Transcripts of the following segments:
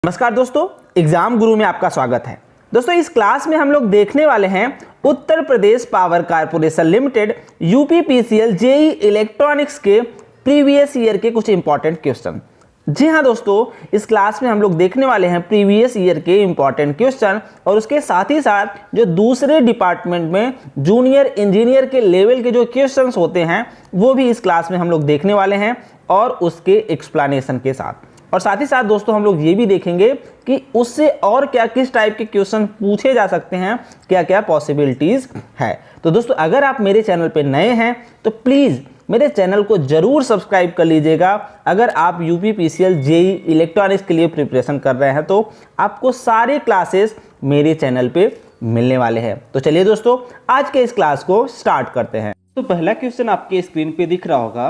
नमस्कार दोस्तों, एग्जाम गुरु में आपका स्वागत है। दोस्तों इस क्लास में हम लोग देखने वाले हैं Uttar Pradesh power corporation limited UPPCL JE electronics के प्रीवियस ईयर के कुछ इंपॉर्टेंट क्वेश्चन। जी हाँ दोस्तों, इस क्लास में हम लोग देखने वाले हैं प्रीवियस ईयर के इंपॉर्टेंट क्वेश्चन और उसके साथ ही साथ जो दूसरे डिपार्टमेंट में जूनियर इंजीनियर के लेवल के जो क्वेश्चंस होते हैं वो भी इस क्लास में हम लोग देखने वाले हैं और उसके एक्सप्लेनेशन के साथ। और साथ ही साथ दोस्तों हम लोग ये भी देखेंगे कि उससे और क्या किस टाइप के क्वेश्चन पूछे जा सकते हैं, क्या क्या पॉसिबिलिटीज है। तो दोस्तों अगर आप मेरे चैनल पे नए हैं तो प्लीज़ मेरे चैनल को जरूर सब्सक्राइब कर लीजिएगा। अगर आप यूपीपीसीएल जेई इलेक्ट्रॉनिक्स के लिए प्रिपरेशन कर रहे हैं तो आपको सारे क्लासेस मेरे चैनल पे मिलने वाले हैं। तो चलिए दोस्तों आज के इस क्लास को स्टार्ट करते हैं। तो पहला क्वेश्चन आपके स्क्रीन पे दिख रहा होगा,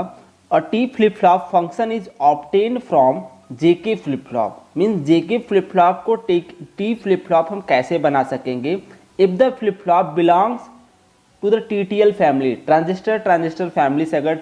a T flip flop function is obtained from JK flip flop. Means JK flip flop को टी फ्लिप फ्लॉप हम कैसे बना सकेंगे if the flip flop belongs to the TTL family. Transistor family से अगर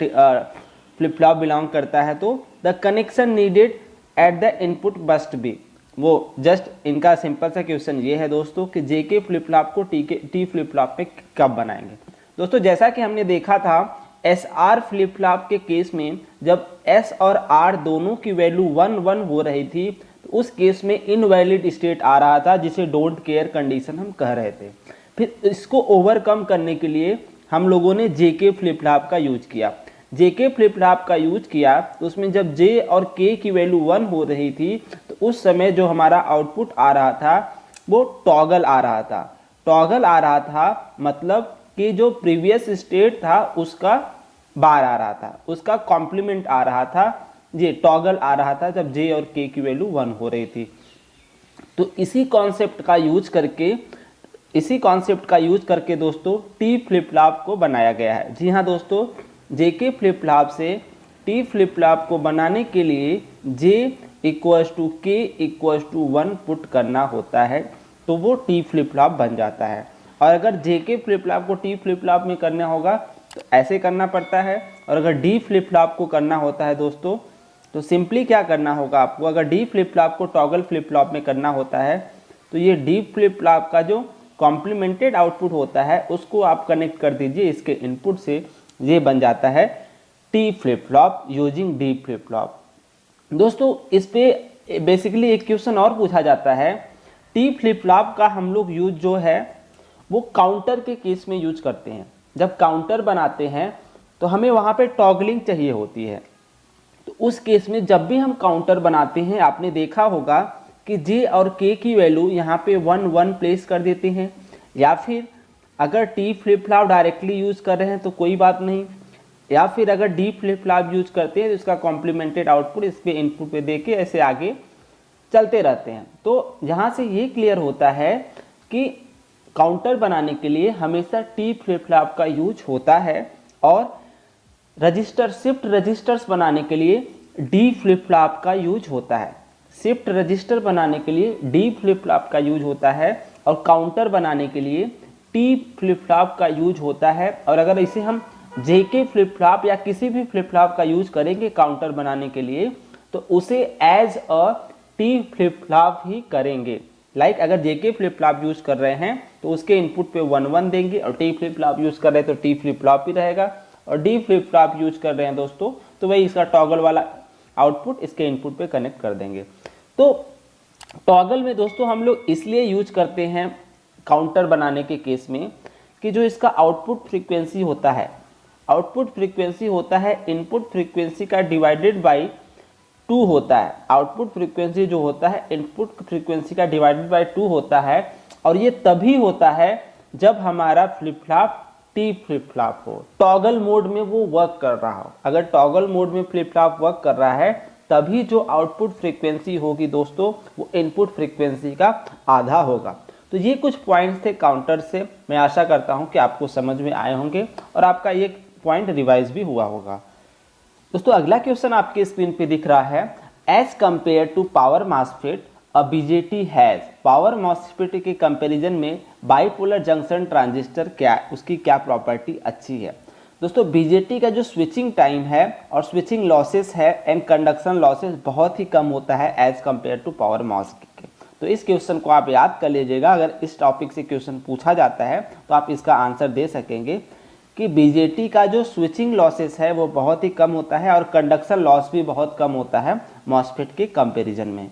फ्लिप फ्लॉप बिलोंग करता है तो the connection needed at the input must be. वो जस्ट इनका सिंपल सा क्वेश्चन ये है दोस्तों कि जेके फ्लिप फ्लॉप को टी फ्लिप फ्लॉप पे कब बनाएंगे। दोस्तों जैसा कि हमने देखा था एस आर फ्लिप फ्लॉप के केस में जब एस और आर दोनों की वैल्यू 1-1 हो रही थी तो उस केस में इनवैलिड स्टेट आ रहा था जिसे डोंट केयर कंडीशन हम कह रहे थे। फिर इसको ओवरकम करने के लिए हम लोगों ने जेके फ्लिप फ्लॉप का यूज किया। जेके फ्लिप फ्लॉप का यूज किया तो उसमें जब जे और के की वैल्यू 1 हो रही थी तो उस समय जो हमारा आउटपुट आ रहा था वो टॉगल आ रहा था। टॉगल आ रहा था मतलब कि जो प्रीवियस स्टेट था उसका बार आ रहा था, उसका कॉम्प्लीमेंट आ रहा था, ये टॉगल आ रहा था जब जे और के की वैल्यू 1 हो रही थी। तो इसी कॉन्सेप्ट का यूज करके दोस्तों टी फ्लिप फ्लॉप को बनाया गया है। जी हाँ दोस्तों, जेके फ्लिप फ्लॉप से टी फ्लिप फ्लॉप को बनाने के लिए जे इक्वल्स टू के इक्वल्स टू 1 पुट करना होता है तो वो टी फ्लिप फ्लॉप बन जाता है। और अगर जेके फ्लिप फ्लॉप को टी फ्लिप फ्लॉप में करना होगा तो ऐसे करना पड़ता है, और अगर डी फ्लिप फ्लॉप को करना होता है दोस्तों तो सिंपली क्या करना होगा आपको, अगर डी फ्लिप फ्लॉप को टॉगल फ्लिप फ्लॉप में करना होता है तो ये डी फ्लिप फ्लॉप का जो कॉम्प्लीमेंटेड आउटपुट होता है उसको आप कनेक्ट कर दीजिए इसके इनपुट से, ये बन जाता है T flip flop using D flip flop. दोस्तों इस पे बेसिकली एक क्वेश्चन और पूछा जाता है, टी फ्लिप फ्लॉप का हम लोग यूज जो है वो काउंटर के केस में यूज करते हैं। जब काउंटर बनाते हैं तो हमें वहाँ पे टॉगलिंग चाहिए होती है। तो उस केस में जब भी हम काउंटर बनाते हैं आपने देखा होगा कि जे और के की वैल्यू यहाँ पे 1-1 प्लेस कर देते हैं, या फिर अगर T flip flop directly use कर रहे हैं तो कोई बात नहीं, या फिर अगर डी फ्लिप फ्लॉप यूज करते हैं तो इसका कॉम्प्लीमेंटेड आउटपुट इस पे इनपुट पे दे के ऐसे आगे चलते रहते हैं। तो यहाँ से ये क्लियर होता है कि काउंटर बनाने के लिए हमेशा टी फ्लिप फ्लॉप का यूज होता है और रजिस्टर शिफ्ट रजिस्टर्स बनाने के लिए डी फ्लिप फ्लॉप का यूज होता है। शिफ्ट रजिस्टर बनाने के लिए डी फ्लिप फ्लॉप का यूज होता है और काउंटर बनाने के लिए टी फ्लिप फ्लॉप का यूज होता है। और अगर इसे हम जेके फ्लिप फ्लॉप या किसी भी फ्लिप फ्लॉप का यूज करेंगे काउंटर बनाने के लिए तो उसे as a T flip flop ही करेंगे। लाइक अगर जेके फ्लिप फ्लॉप यूज कर रहे हैं तो उसके इनपुट पे 1-1 देंगे, और टी फ्लिप फ्लॉप यूज कर रहे हैं तो टी फ्लिप फ्लॉप ही रहेगा, और डी फ्लिप फ्लॉप यूज कर रहे हैं दोस्तों तो वही इसका टॉगल वाला आउटपुट इसके इनपुट पे कनेक्ट कर देंगे। तो टॉगल में दोस्तों हम लोग इसलिए यूज करते हैं काउंटर बनाने के केस में कि जो इसका आउटपुट फ्रीक्वेंसी होता है इनपुट फ्रीक्वेंसी का डिवाइडेड बाई 2 होता है। आउटपुट फ्रीक्वेंसी जो होता है इनपुट फ्रीक्वेंसी का डिवाइडेड बाई 2 होता है, और ये तभी होता है जब हमारा flip flop T flip flop हो, टॉगल मोड में वो वर्क कर रहा हो। अगर टॉगल मोड में फ्लिप फ्लॉप वर्क कर रहा है तभी जो आउटपुट फ्रीक्वेंसी होगी दोस्तों वो इनपुट फ्रीक्वेंसी का आधा होगा। तो ये कुछ पॉइंट्स थे काउंटर से, मैं आशा करता हूँ कि आपको समझ में आए होंगे और आपका ये पॉइंट रिवाइज भी हुआ होगा। दोस्तों अगला क्वेश्चन आपके स्क्रीन पे दिख रहा है, as compare to power MOSFET a BJT has. Power MOSFET के कंपैरिजन में बाइपोलर जंक्शन ट्रांजिस्टर क्या उसकी क्या प्रॉपर्टी अच्छी है। दोस्तों बीजेटी का जो स्विचिंग टाइम है और स्विचिंग लॉसेस है एंड कंडक्शन लॉसेस बहुत ही कम होता है as compare to power MOSFET के। तो इस क्वेश्चन को आप याद कर लीजिएगा, अगर इस टॉपिक से क्वेश्चन पूछा जाता है तो आप इसका आंसर दे सकेंगे कि बीजेटी का जो स्विचिंग लॉसेस है वो बहुत ही कम होता है और कंडक्शन लॉस भी बहुत कम होता है मॉस्फेट के कंपैरिजन में।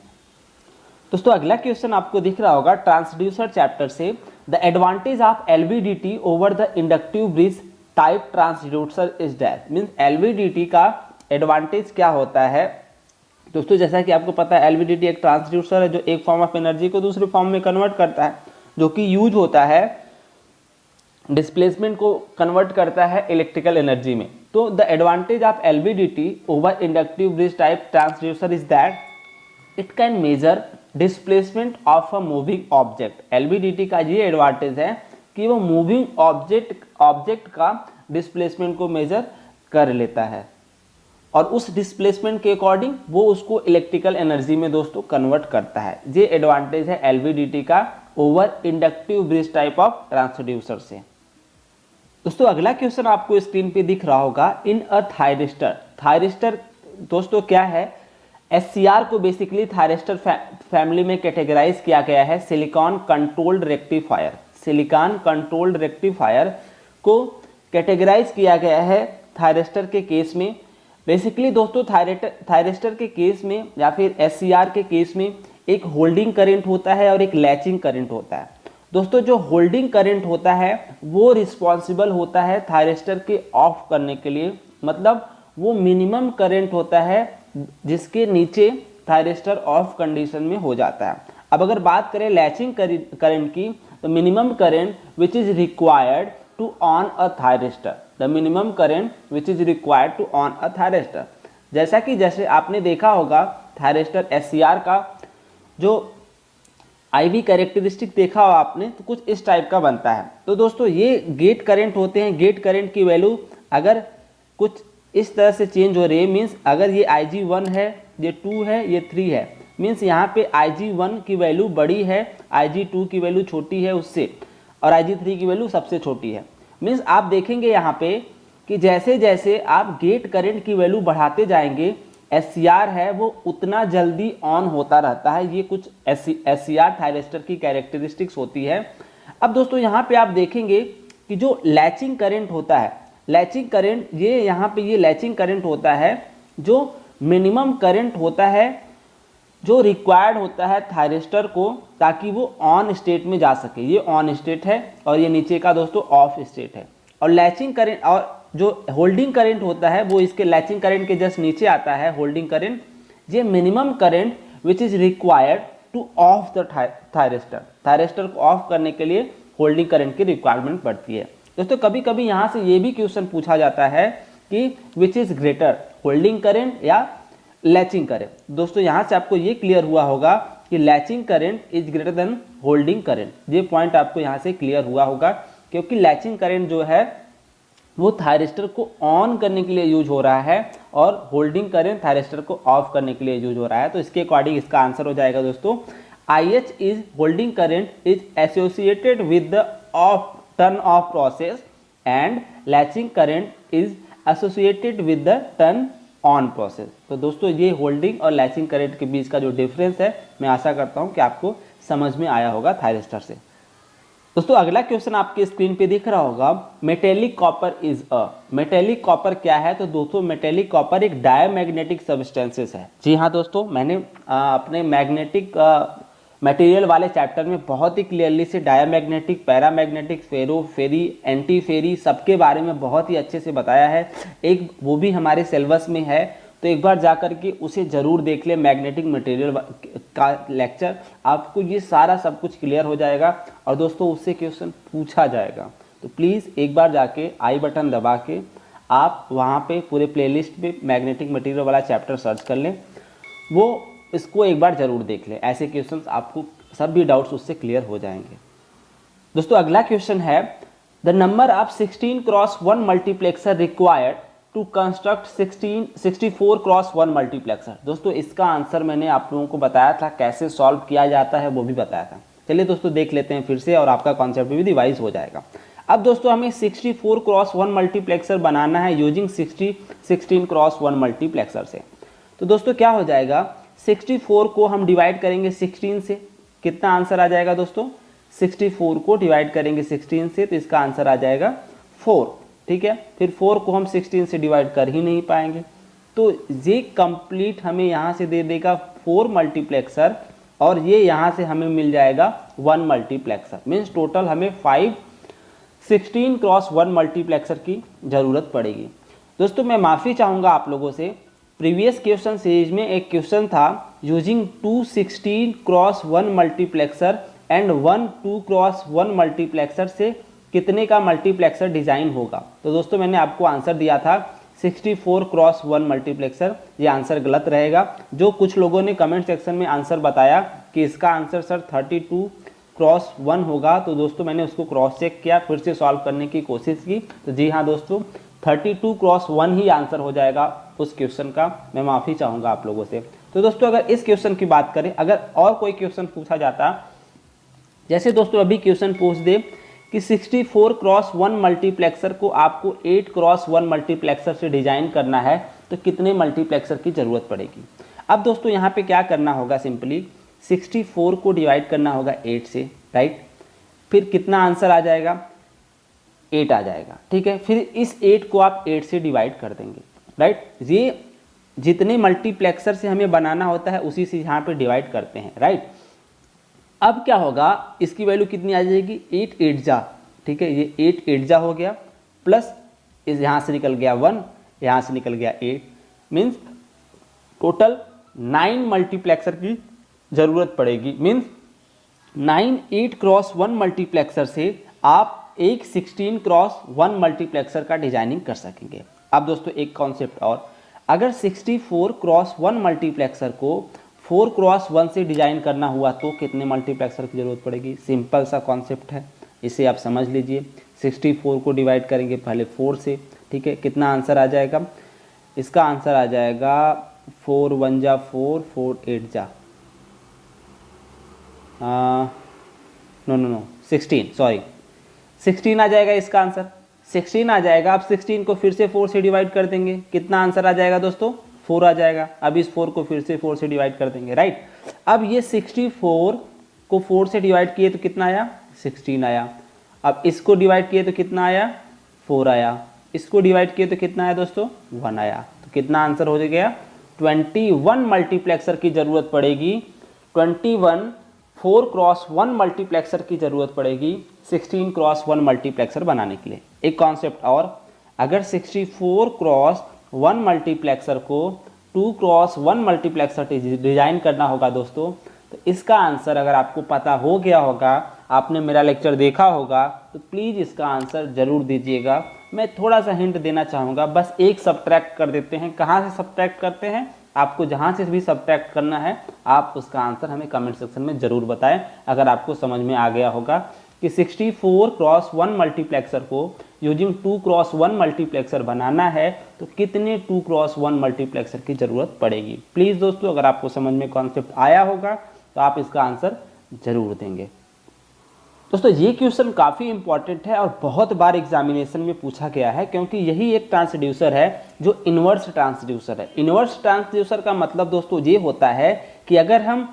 दोस्तों अगला क्वेश्चन आपको दिख रहा होगा ट्रांसड्यूसर चैप्टर से, the advantage of LVDT over the inductive bridge type transducer is that. Means LVDT का एडवांटेज क्या होता है। दोस्तों जैसा कि आपको पता है एलवीडीटी एक ट्रांसड्यूसर है जो एक फॉर्म ऑफ एनर्जी को दूसरे फॉर्म में कन्वर्ट करता है, जो कि यूज होता है डिस्प्लेसमेंट को कन्वर्ट करता है इलेक्ट्रिकल एनर्जी में। तो the advantage of LVDT over inductive bridge type transducer is that it can measure displacement of a moving object. LVDT का ये एडवांटेज है कि वो मूविंग ऑब्जेक्ट का डिस्प्लेसमेंट को मेजर कर लेता है और उस डिस्प्लेसमेंट के अकॉर्डिंग वो उसको इलेक्ट्रिकल एनर्जी में दोस्तों कन्वर्ट करता है। ये एडवांटेज है एलवीडीटी का over inductive bridge type of transducer से। दोस्तों अगला क्वेश्चन आपको स्क्रीन पे दिख रहा होगा, इन अ थायरिस्टर। थायरिस्टर दोस्तों क्या है, एससीआर को बेसिकली थायरिस्टर फैमिली में कैटेगराइज किया गया है silicon controlled rectifier. Silicon controlled rectifier को कैटेगराइज किया गया है थायरिस्टर के केस में। बेसिकली दोस्तों थायरिस्टर के केस में या फिर एससीआर के केस में एक होल्डिंग करंट होता है और एक लैचिंग करंट होता है। दोस्तों जो होल्डिंग करंट होता है वो रिस्पॉन्सिबल होता है थायरिस्टर के ऑफ करने के लिए, मतलब वो मिनिमम करंट होता है जिसके नीचे थायरिस्टर ऑफ कंडीशन में हो जाता है। अब अगर बात करें लैचिंग करंट की, तो minimum current which is required to on a thyristor, the minimum current which is required to on a thyristor. जैसे आपने देखा होगा थायरिस्टर एससीआर का जो आईवी कैरेक्टरिस्टिक देखा हो आपने, तो कुछ इस टाइप का बनता है। तो दोस्तों ये गेट करंट होते हैं। गेट करंट की वैल्यू अगर कुछ इस तरह से चेंज हो रही है, मीन्स अगर ये IG1 है, ये 2 है, ये 3 है, मीन्स यहाँ पे IG1 की वैल्यू बड़ी है, IG2 की वैल्यू छोटी है उससे, और IG3 की वैल्यू सबसे छोटी है। मीन्स आप देखेंगे यहाँ पे कि जैसे जैसे आप गेट करंट की वैल्यू बढ़ाते जाएंगे, एससीआर है वो उतना जल्दी ऑन होता रहता है। ये कुछ एससीआर थायरिस्टर की कैरेक्टरिस्टिक्स होती है। अब दोस्तों यहाँ पे आप देखेंगे कि जो लैचिंग करंट होता है, लैचिंग करंट ये यहाँ पे ये लैचिंग करंट होता है जो मिनिमम करंट होता है जो रिक्वायर्ड होता है थायरिस्टर को ताकि वो ऑन स्टेट में जा सके। ये ऑन स्टेट है और ये नीचे का दोस्तों ऑफ स्टेट है। और लैचिंग करंट और जो होल्डिंग करंट होता है वो इसके लैचिंग करंट के जस्ट नीचे आता है होल्डिंग करंट। ये minimum current which is required two of the thyristor. Thyristor को ऑफ करने के लिए होल्डिंग करंट की रिक्वायरमेंट पड़ती है। दोस्तों कभी कभी यहाँ से ये भी क्वेश्चन पूछा जाता है कि which is greater, holding current या लैचिंग करंट। दोस्तों यहाँ से आपको ये क्लियर हुआ होगा कि latching current is greater than holding current. ये पॉइंट आपको यहाँ से क्लियर हुआ होगा क्योंकि लैचिंग करंट जो है वो थायरिस्टर को ऑन करने के लिए यूज हो रहा है और होल्डिंग करंट थायरिस्टर को ऑफ करने के लिए यूज हो रहा है। तो इसके अकॉर्डिंग इसका आंसर हो जाएगा दोस्तों IH is holding current is associated with the of turn off process and latching current is associated with the turn on process. तो दोस्तों ये होल्डिंग और लैचिंग करंट के बीच का जो डिफरेंस है मैं आशा करता हूँ कि आपको समझ में आया होगा थायरिस्टर से। दोस्तों अगला क्वेश्चन आपके स्क्रीन पे दिख रहा होगा, metallic copper is a. Metallic copper क्या है? तो दोस्तों मेटेलिक कॉपर एक डायमैग्नेटिक सब्सटेंसेस है। जी हाँ दोस्तों, मैंने अपने मैग्नेटिक मटेरियल वाले चैप्टर में बहुत ही क्लियरली से डायमैग्नेटिक, पैरामैग्नेटिक, फेरो, फेरी, एंटी फेरी सबके बारे में बहुत ही अच्छे से बताया है। एक वो भी हमारे सिलेबस में है, तो एक बार जाकर के उसे ज़रूर देख ले। मैग्नेटिक मटेरियल का लेक्चर, आपको ये सारा सब कुछ क्लियर हो जाएगा और दोस्तों उससे क्वेश्चन पूछा जाएगा। तो प्लीज़ एक बार जाके आई बटन दबा के आप वहाँ पे पूरे प्लेलिस्ट पे मैग्नेटिक मटेरियल वाला चैप्टर सर्च कर लें, वो इसको एक बार ज़रूर देख लें। ऐसे क्वेश्चंस आपको सब भी डाउट्स उससे क्लियर हो जाएंगे। दोस्तों अगला क्वेश्चन है, the number of 16x1 multiplexer required to construct 64x1 multiplexer. दोस्तों इसका आंसर मैंने आप लोगों को बताया था, कैसे सॉल्व किया जाता है वो भी बताया था। चलिए दोस्तों देख लेते हैं फिर से और आपका कॉन्सेप्ट भी रिवाइज हो जाएगा। अब दोस्तों हमें 64x1 मल्टीप्लेक्सर बनाना है यूजिंग 16x1 मल्टीप्लेक्सर से। तो दोस्तों क्या हो जाएगा, 64 को हम डिवाइड करेंगे 16 से, कितना आंसर आ जाएगा दोस्तों, 64 को डिवाइड करेंगे 16 से तो इसका आंसर आ जाएगा 4। ठीक है, फिर 4 को हम 16 से डिवाइड कर ही नहीं पाएंगे, तो ये कंप्लीट हमें यहाँ से दे देगा 4 मल्टीप्लेक्सर और ये यहाँ से हमें मिल जाएगा 1 मल्टीप्लेक्सर। मीन्स टोटल हमें 16x1 मल्टीप्लेक्सर की ज़रूरत पड़ेगी। दोस्तों मैं माफ़ी चाहूँगा आप लोगों से, प्रीवियस क्वेश्चन सीरीज में एक क्वेश्चन था using 2 16x1 multiplexer and 1 2x1 multiplexer से कितने का मल्टीप्लेक्सर डिज़ाइन होगा। तो दोस्तों मैंने आपको आंसर दिया था 64x1 मल्टीप्लेक्सर। ये आंसर गलत रहेगा। जो कुछ लोगों ने कमेंट सेक्शन में आंसर बताया कि इसका आंसर सर 32x1 होगा, तो दोस्तों मैंने उसको क्रॉस चेक किया, फिर से सॉल्व करने की कोशिश की, तो जी हाँ दोस्तों 32x1 ही आंसर हो जाएगा उस क्वेश्चन का। मैं माफ़ी चाहूँगा आप लोगों से। तो दोस्तों अगर इस क्वेश्चन की बात करें, अगर और कोई क्वेश्चन पूछा जाता, जैसे दोस्तों अभी क्वेश्चन पूछ दे कि 64x1 मल्टीप्लेक्सर को आपको 8x1 मल्टीप्लेक्सर से डिजाइन करना है तो कितने मल्टीप्लेक्सर की ज़रूरत पड़ेगी। अब दोस्तों यहाँ पे क्या करना होगा, सिंपली 64 को डिवाइड करना होगा 8 से, राइट। फिर कितना आंसर आ जाएगा, 8 आ जाएगा। ठीक है, फिर इस 8 को आप 8 से डिवाइड कर देंगे, राइट। ये जितने मल्टीप्लेक्सर से हमें बनाना होता है उसी से यहाँ पे डिवाइड करते हैं, राइट। अब क्या होगा, इसकी वैल्यू कितनी आ जाएगी, 8 8 जा, ठीक है, ये 8 8 जा हो गया, प्लस इस यहाँ से निकल गया 1, यहाँ से निकल गया 8, मीन्स टोटल 9 मल्टीप्लेक्सर की ज़रूरत पड़ेगी। मीन्स 9 8x1 मल्टीप्लेक्सर से आप एक 16x1 मल्टीप्लेक्सर का डिजाइनिंग कर सकेंगे। अब दोस्तों एक कॉन्सेप्ट और, अगर 64x1 मल्टीप्लेक्सर को 4x1 से डिजाइन करना हुआ तो कितने मल्टीप्लेक्सर की ज़रूरत पड़ेगी। सिंपल सा कॉन्सेप्ट है, इसे आप समझ लीजिए। 64 को डिवाइड करेंगे पहले 4 से, ठीक है, कितना आंसर आ जाएगा, इसका आंसर आ जाएगा 4 1 जा 4, 4 8 जा, नो 16, सॉरी 16 आ जाएगा इसका आंसर, 16 आ जाएगा। अब 16 को फिर से 4 से डिवाइड कर देंगे, कितना आंसर आ जाएगा दोस्तों, 4 आ जाएगा। अब इस 4 को फिर से 4 से डिवाइड कर देंगे, राइट। अब ये 64 को 4 से डिवाइड किए तो कितना आया, 16 आया। अब इसको डिवाइड किए तो कितना आया, 4 आया। इसको डिवाइड किए तो कितना आया दोस्तों, 1 आया। तो कितना आंसर हो गया, 21 मल्टीप्लेक्सर की ज़रूरत पड़ेगी। 21 4x1 मल्टीप्लेक्सर की ज़रूरत पड़ेगी 16x1 मल्टीप्लेक्सर बनाने के लिए। एक कॉन्सेप्ट और, अगर 64x1 मल्टीप्लेक्सर को 2x1 मल्टीप्लेक्सर डिज़ाइन करना होगा दोस्तों, तो इसका आंसर अगर आपको पता हो गया होगा, आपने मेरा लेक्चर देखा होगा, तो प्लीज़ इसका आंसर ज़रूर दीजिएगा। मैं थोड़ा सा हिंट देना चाहूँगा, बस एक सब्ट्रैक्ट कर देते हैं। कहाँ से सब्ट्रैक्ट करते हैं, आपको जहाँ से भी सब्ट्रैक्ट करना है आप उसका आंसर हमें कमेंट सेक्शन में ज़रूर बताएं। अगर आपको समझ में आ गया होगा कि 64x1 मल्टीप्लेक्सर को यूजिंग 2x1 मल्टीप्लेक्सर बनाना है तो कितने 2x1 मल्टीप्लेक्सर की ज़रूरत पड़ेगी। प्लीज़ दोस्तों अगर आपको समझ में कॉन्सेप्ट आया होगा तो आप इसका आंसर ज़रूर देंगे। दोस्तों ये क्वेश्चन काफ़ी इंपॉर्टेंट है और बहुत बार एग्जामिनेशन में पूछा गया है, क्योंकि यही एक ट्रांसड्यूसर है जो इन्वर्स ट्रांसड्यूसर है। इन्वर्स ट्रांसड्यूसर का मतलब दोस्तों ये होता है कि अगर हम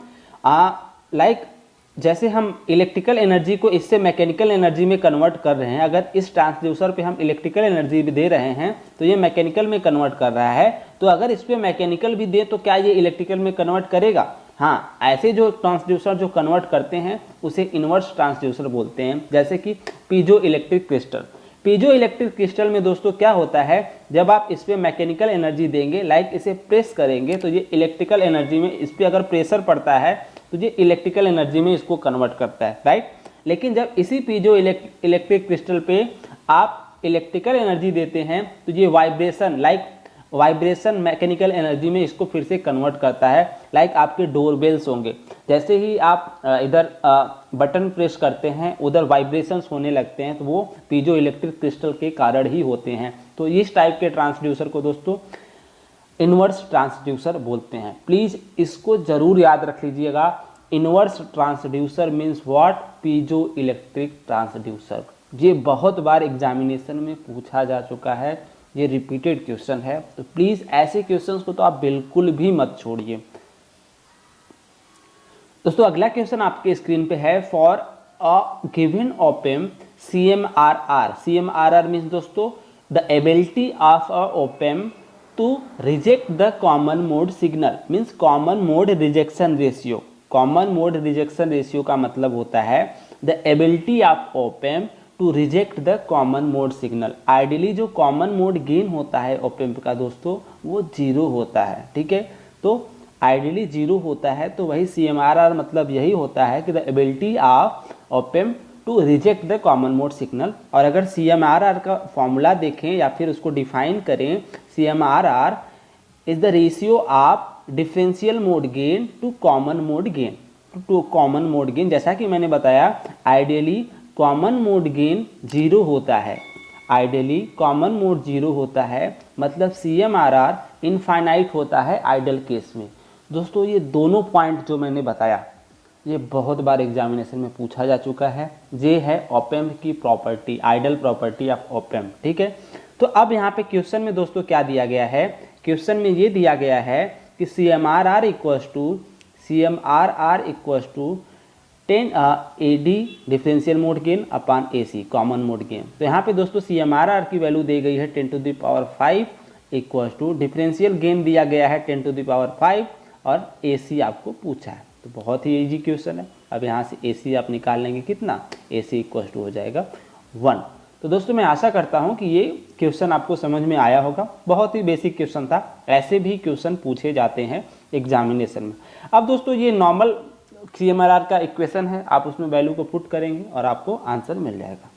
जैसे हम इलेक्ट्रिकल एनर्जी को इससे मैकेनिकल एनर्जी में कन्वर्ट कर रहे हैं, अगर इस ट्रांसड्यूसर पे हम इलेक्ट्रिकल एनर्जी भी दे रहे हैं तो ये मैकेनिकल में कन्वर्ट कर रहा है, तो अगर इस पर मैकेनिकल भी दे तो क्या ये इलेक्ट्रिकल में कन्वर्ट करेगा। हाँ, ऐसे जो ट्रांसड्यूसर जो कन्वर्ट करते हैं उसे इन्वर्स ट्रांसड्यूसर बोलते हैं। जैसे कि piezo electric crystal, piezo electric crystal में दोस्तों क्या होता है, जब आप इस पर मैकेनिकल एनर्जी देंगे, लाइक इसे प्रेस करेंगे, तो ये इलेक्ट्रिकल एनर्जी में, इस पर अगर प्रेशर पड़ता है तो ये इलेक्ट्रिकल एनर्जी में इसको कन्वर्ट करता है, राइट। लेकिन जब इसी पीजो इलेक्ट्रिक क्रिस्टल पे आप इलेक्ट्रिकल एनर्जी देते हैं तो ये वाइब्रेशन, वाइब्रेशन मैकेनिकल एनर्जी में इसको फिर से कन्वर्ट करता है। लाइक आपके डोर बेल्स होंगे, जैसे ही आप इधर बटन प्रेस करते हैं उधर वाइब्रेशंस होने लगते हैं, तो वो पीजो इलेक्ट्रिक क्रिस्टल के कारण ही होते हैं। तो इस टाइप के ट्रांसड्यूसर को दोस्तों इन्वर्स ट्रांसड्यूसर बोलते हैं। प्लीज़ इसको ज़रूर याद रख लीजिएगा। Inverse transducer means what, piezo electric transducer. ये बहुत बार एग्जामिनेशन में पूछा जा चुका है, ये रिपीटेड क्वेश्चन है, तो प्लीज़ ऐसे क्वेश्चंस को तो आप बिल्कुल भी मत छोड़िए। दोस्तों अगला क्वेश्चन आपके स्क्रीन पे है, for a given op-amp CMRR, CMRR means दोस्तों the ability of a op-amp to reject the common mode signal, means common mode rejection ratio. Common mode rejection ratio का मतलब होता है the ability of op-amp to reject the common mode signal. Ideally जो common mode gain होता है ओपेम्प का दोस्तों वो 0 होता है, ठीक है। तो आइडियली 0 होता है, तो वही CMRR मतलब यही होता है कि the ability of op-amp to reject the common mode signal. और अगर CMRR का फॉर्मूला देखें या फिर उसको डिफाइन करें, CMRR is the ratio of differential mode gain to common mode gain, to common mode gain. जैसा कि मैंने बताया आइडियली कॉमन मोड गेन 0 होता है, आइडियली कॉमन मोड 0 होता है, मतलब CMRR इनफाइनाइट होता है आइडियल केस में। दोस्तों ये दोनों पॉइंट जो मैंने बताया ये बहुत बार एग्जामिनेशन में पूछा जा चुका है। ये है ओपेम्प की प्रॉपर्टी, आइडियल प्रॉपर्टी ऑफ ओपेम्प, ठीक है। तो अब यहाँ पे क्वेश्चन में दोस्तों क्या दिया गया है, क्वेश्चन में ये दिया गया है कि CMRR equals to 10 AD differential mode gain upon AC common mode gain. तो यहाँ पे दोस्तों CMRR की वैल्यू दी गई है 10⁵ इक्वल्स टू डिफरेंशियल गेन दिया गया है 10⁵ और AC आपको पूछा है। तो बहुत ही इजी क्वेश्चन है। अब यहाँ से AC आप निकाल लेंगे कितना, AC इक्वल्स टू हो जाएगा 1। तो दोस्तों मैं आशा करता हूँ कि ये क्वेश्चन आपको समझ में आया होगा। बहुत ही बेसिक क्वेश्चन था, ऐसे भी क्वेश्चन पूछे जाते हैं एग्जामिनेशन में। अब दोस्तों ये नॉर्मल CMRR का इक्वेशन है, आप उसमें वैल्यू को पुट करेंगे और आपको आंसर मिल जाएगा।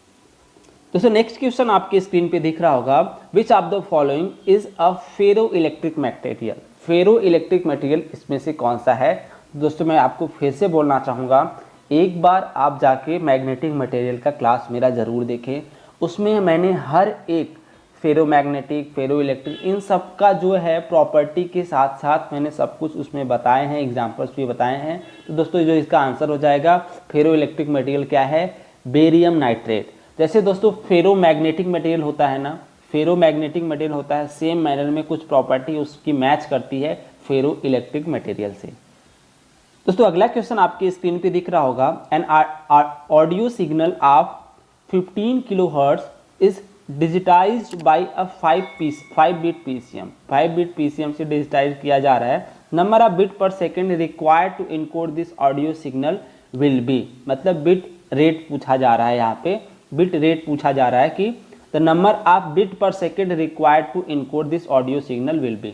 दोस्तों नेक्स्ट क्वेश्चन आपके स्क्रीन पे दिख रहा होगा, which of the following is a ferroelectric material. Ferroelectric material इसमें से कौन सा है। दोस्तों मैं आपको फिर से बोलना चाहूँगा, एक बार आप जाके मैग्नेटिक मटेरियल का क्लास मेरा ज़रूर देखें, उसमें मैंने हर एक फेरो मैग्नेटिक, फेरो इलेक्ट्रिक, इन सब का जो है प्रॉपर्टी के साथ साथ मैंने सब कुछ उसमें बताए हैं, एग्जाम्पल्स भी बताए हैं। तो दोस्तों जो इसका आंसर हो जाएगा, फेरो इलेक्ट्रिक मटेरियल क्या है, बेरियम नाइट्रेट। जैसे दोस्तों फेरो मैग्नेटिक मटेरियल होता है ना, फेरो मैग्नेटिक मटेरियल होता है, सेम मैनर में कुछ प्रॉपर्टी उसकी मैच करती है फेरो इलेक्ट्रिक मटेरियल से। दोस्तों अगला क्वेश्चन आपके स्क्रीन पे दिख रहा होगा, an audio signal of 15 kilohertz is digitized by a 5 bit PCM। 5 bit PCM से डिजिटाइज किया जा रहा है। Number of bit per second required to encode this audio signal will be, मतलब बिट रेट पूछा जा रहा है, यहाँ पे बिट रेट पूछा जा रहा है कि the number of bit per second required to encode this audio signal will be.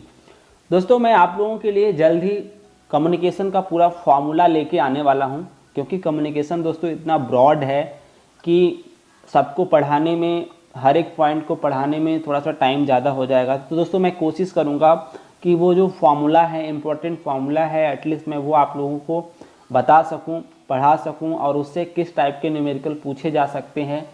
दोस्तों मैं आप लोगों के लिए जल्द ही कम्युनिकेशन का पूरा फॉर्मूला लेके आने वाला हूँ, क्योंकि कम्युनिकेशन दोस्तों इतना ब्रॉड है कि सबको पढ़ाने में, हर एक पॉइंट को पढ़ाने में थोड़ा सा टाइम ज़्यादा हो जाएगा। तो दोस्तों मैं कोशिश करूँगा कि वो जो फॉर्मूला है, इम्पोर्टेंट फॉर्मूला है, एटलीस्ट मैं वो आप लोगों को बता सकूँ, पढ़ा सकूँ, और उससे किस टाइप के न्यूमेरिकल पूछे जा सकते हैं,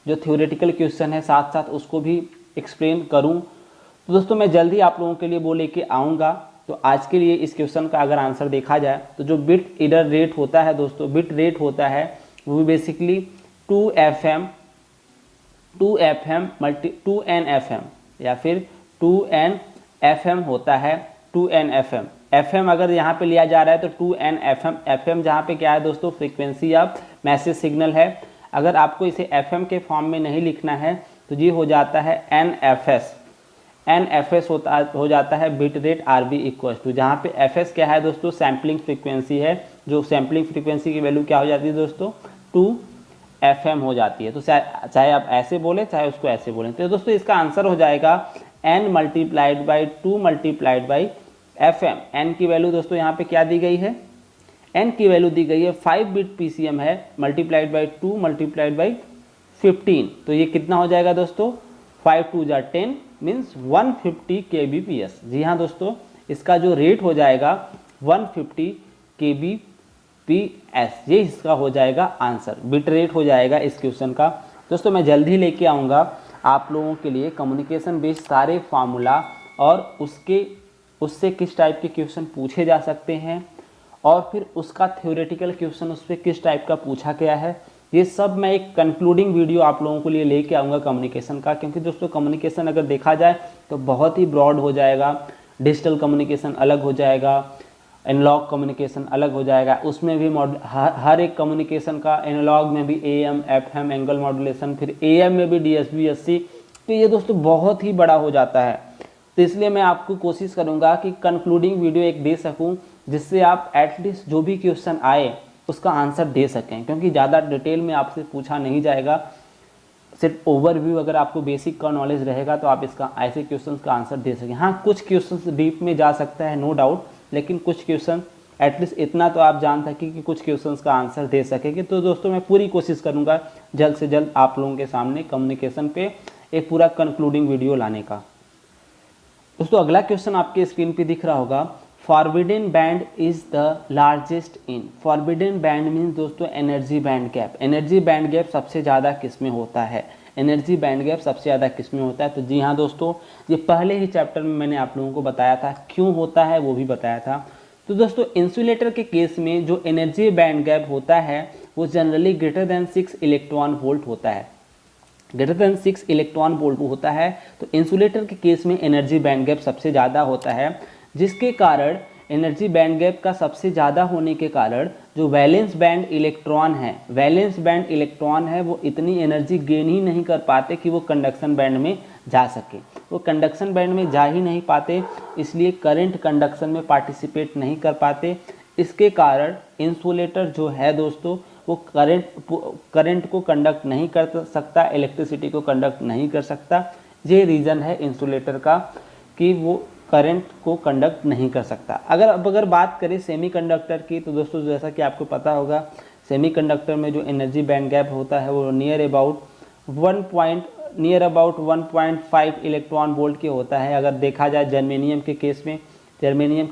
जो थ्योरेटिकल क्वेश्चन है साथ साथ उसको भी एक्सप्लेन करूँ। तो दोस्तों मैं जल्दी आप लोगों के लिए वो लेके आऊँगा। तो आज के लिए इस क्वेश्चन का अगर आंसर देखा जाए तो जो बिट एरर रेट होता है दोस्तों, बिट रेट होता है वो बेसिकली 2NFM या फिर 2NFM होता है, 2NFM। FM अगर यहाँ पे लिया जा रहा है तो 2NFM। FM जहाँ पे क्या है दोस्तों, फ्रीक्वेंसी ऑफ मैसेज सिग्नल है। अगर आपको इसे FM के फॉर्म में नहीं लिखना है तो ये हो जाता है NFS। NFS हो जाता है bit rate RB equals to, जहाँ पे FS क्या है दोस्तों, सैम्पलिंग फ्रीक्वेंसी है। जो सैम्पलिंग फ्रीक्वेंसी की वैल्यू क्या हो जाती है दोस्तों, 2FM हो जाती है। तो चाहे आप ऐसे बोले चाहे उसको ऐसे बोलें। तो दोस्तों इसका आंसर हो जाएगा N multiplied by 2 multiplied by FM। N की वैल्यू दोस्तों यहाँ पे क्या दी गई है, N की वैल्यू दी गई है 5 बिट PCM है, मल्टीप्लाइड बाई 2 मल्टीप्लाइड बाई 15। तो ये कितना हो जाएगा दोस्तों, 5 2 जा 10 मीन्स 150 kbps। जी हाँ दोस्तों, इसका जो रेट हो जाएगा 150 kbps, ये इसका हो जाएगा आंसर, बिट रेट हो जाएगा इस क्वेश्चन का। दोस्तों मैं जल्द ही लेके आऊँगा आप लोगों के लिए कम्युनिकेशन बेस्ड सारे फार्मूला और उससे किस टाइप के क्वेश्चन पूछे जा सकते हैं, और फिर उसका थ्योरेटिकल क्वेश्चन उस पर किस टाइप का पूछा गया है, ये सब मैं एक कंक्लूडिंग वीडियो आप लोगों के लिए लेके आऊँगा कम्युनिकेशन का, क्योंकि दोस्तों कम्युनिकेशन अगर देखा जाए तो बहुत ही ब्रॉड हो जाएगा। डिजिटल कम्युनिकेशन अलग हो जाएगा, एनालॉग कम्युनिकेशन अलग हो जाएगा, उसमें भी हर एक कम्युनिकेशन का एनालॉग में भी AM FM एंगल मॉड्यूलेशन, फिर AM में भी DSB SC, तो ये दोस्तों बहुत ही बड़ा हो जाता है। तो इसलिए मैं आपको कोशिश करूँगा कि कंक्लूडिंग वीडियो एक दे सकूँ, जिससे आप एटलीस्ट जो भी क्वेश्चन आए उसका आंसर दे सकें, क्योंकि ज़्यादा डिटेल में आपसे पूछा नहीं जाएगा। सिर्फ ओवरव्यू अगर आपको बेसिक का नॉलेज रहेगा तो आप इसका ऐसे क्वेश्चंस का आंसर दे सकें। हाँ, कुछ क्वेश्चंस डीप में जा सकता है, नो डाउट, लेकिन कुछ क्वेश्चन एटलीस्ट इतना तो आप जान सकें कि कुछ क्वेश्चंस का आंसर दे सकेंगे। तो दोस्तों मैं पूरी कोशिश करूँगा जल्द से जल्द आप लोगों के सामने कम्युनिकेशन पे एक पूरा कंक्लूडिंग वीडियो लाने का। दोस्तों अगला क्वेश्चन आपके स्क्रीन पे दिख रहा होगा, forbidden band is the largest in. Forbidden band means दोस्तों energy band gap. Energy band gap सबसे ज़्यादा किस में होता है? एनर्जी बैंड गैप सबसे ज़्यादा किस में होता है? तो जी हाँ दोस्तों, ये पहले ही चैप्टर में मैंने आप लोगों को बताया था, क्यों होता है वो भी बताया था। तो दोस्तों इंसुलेटर के केस में जो एनर्जी बैंड गैप होता है वो generally greater than 6 electron volt होता है। ग्रेटर देन 6 इलेक्ट्रॉन वोल्ट होता है। तो इंसुलेटर के केस में एनर्जी बैंड गैप सबसे ज़्यादा होता है, जिसके कारण एनर्जी बैंड गैप का सबसे ज़्यादा होने के कारण जो वैलेंस बैंड इलेक्ट्रॉन है वो इतनी एनर्जी गेन ही नहीं कर पाते कि वो कंडक्शन बैंड में जा सके। वो कंडक्शन बैंड में जा ही नहीं पाते, इसलिए करंट कंडक्शन में पार्टिसिपेट नहीं कर पाते। इसके कारण इंसुलेटर जो है दोस्तों वो करंट को कंडक्ट नहीं कर सकता, इलेक्ट्रिसिटी को कंडक्ट नहीं कर सकता। ये रीज़न है इंसुलेटर का कि वो करंट को कंडक्ट नहीं कर सकता। अगर बात करें सेमीकंडक्टर की, तो दोस्तों जैसा कि आपको पता होगा सेमीकंडक्टर में जो एनर्जी बैंड गैप होता है वो नियर अबाउट 1.5 इलेक्ट्रॉन वोल्ट के होता है। अगर देखा जाए जर्मेनियम के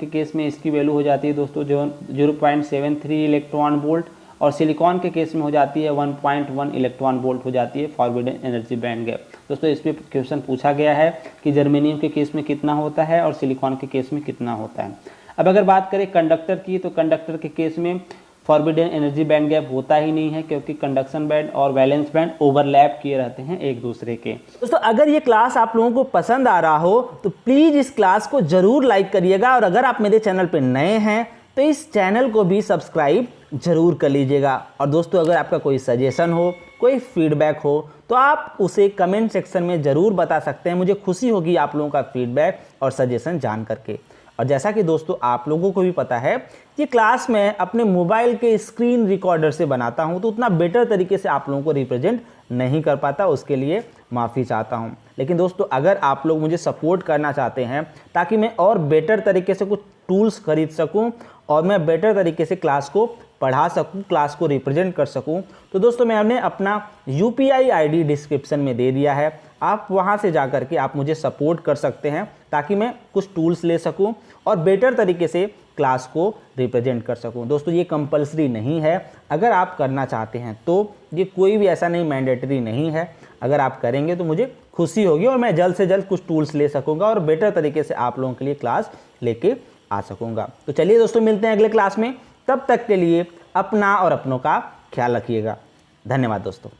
केस में इसकी वैल्यू हो जाती है दोस्तों 0.73 इलेक्ट्रॉन वोल्ट, और सिलिकॉन के केस में हो जाती है 1.1 इलेक्ट्रॉन वोल्ट हो जाती है फॉरबिडन एनर्जी बैंड गैप। दोस्तों इस पर क्वेश्चन पूछा गया है कि जर्मेनियम के केस में कितना होता है और सिलिकॉन के केस में कितना होता है। अब अगर बात करें कंडक्टर की, तो कंडक्टर के केस में फॉरबिडन एनर्जी बैंड गैप होता ही नहीं है, क्योंकि कंडक्शन बैंड और वैलेंस बैंड ओवरलैप किए रहते हैं एक दूसरे के। दोस्तों अगर ये क्लास आप लोगों को पसंद आ रहा हो तो प्लीज़ इस क्लास को ज़रूर लाइक करिएगा, और अगर आप मेरे चैनल पर नए हैं तो इस चैनल को भी सब्सक्राइब जरूर कर लीजिएगा। और दोस्तों अगर आपका कोई सजेशन हो, कोई फीडबैक हो, तो आप उसे कमेंट सेक्शन में ज़रूर बता सकते हैं। मुझे खुशी होगी आप लोगों का फीडबैक और सजेशन जान करके। और जैसा कि दोस्तों आप लोगों को भी पता है कि क्लास में अपने मोबाइल के स्क्रीन रिकॉर्डर से बनाता हूं, तो उतना बेटर तरीके से आप लोगों को रिप्रेजेंट नहीं कर पाता, उसके लिए माफ़ी चाहता हूं। लेकिन दोस्तों अगर आप लोग मुझे सपोर्ट करना चाहते हैं ताकि मैं और बेटर तरीके से कुछ टूल्स खरीद सकूं और मैं बेटर तरीके से क्लास को पढ़ा सकूं, क्लास को रिप्रेजेंट कर सकूं, तो दोस्तों मैंने अपना UPI ID डिस्क्रिप्शन में दे दिया है। आप वहां से जा करके आप मुझे सपोर्ट कर सकते हैं ताकि मैं कुछ टूल्स ले सकूं और बेटर तरीके से क्लास को रिप्रेजेंट कर सकूं। दोस्तों ये कंपलसरी नहीं है, अगर आप करना चाहते हैं तो ये कोई भी ऐसा नहीं मैंडेटरी नहीं है। अगर आप करेंगे तो मुझे खुशी होगी और मैं जल्द से जल्द कुछ टूल्स ले सकूँगा और बेटर तरीके से आप लोगों के लिए क्लास लेके आ सकूँगा। तो चलिए दोस्तों मिलते हैं अगले क्लास में, तब तक के लिए अपना और अपनों का ख्याल रखिएगा। धन्यवाद दोस्तों।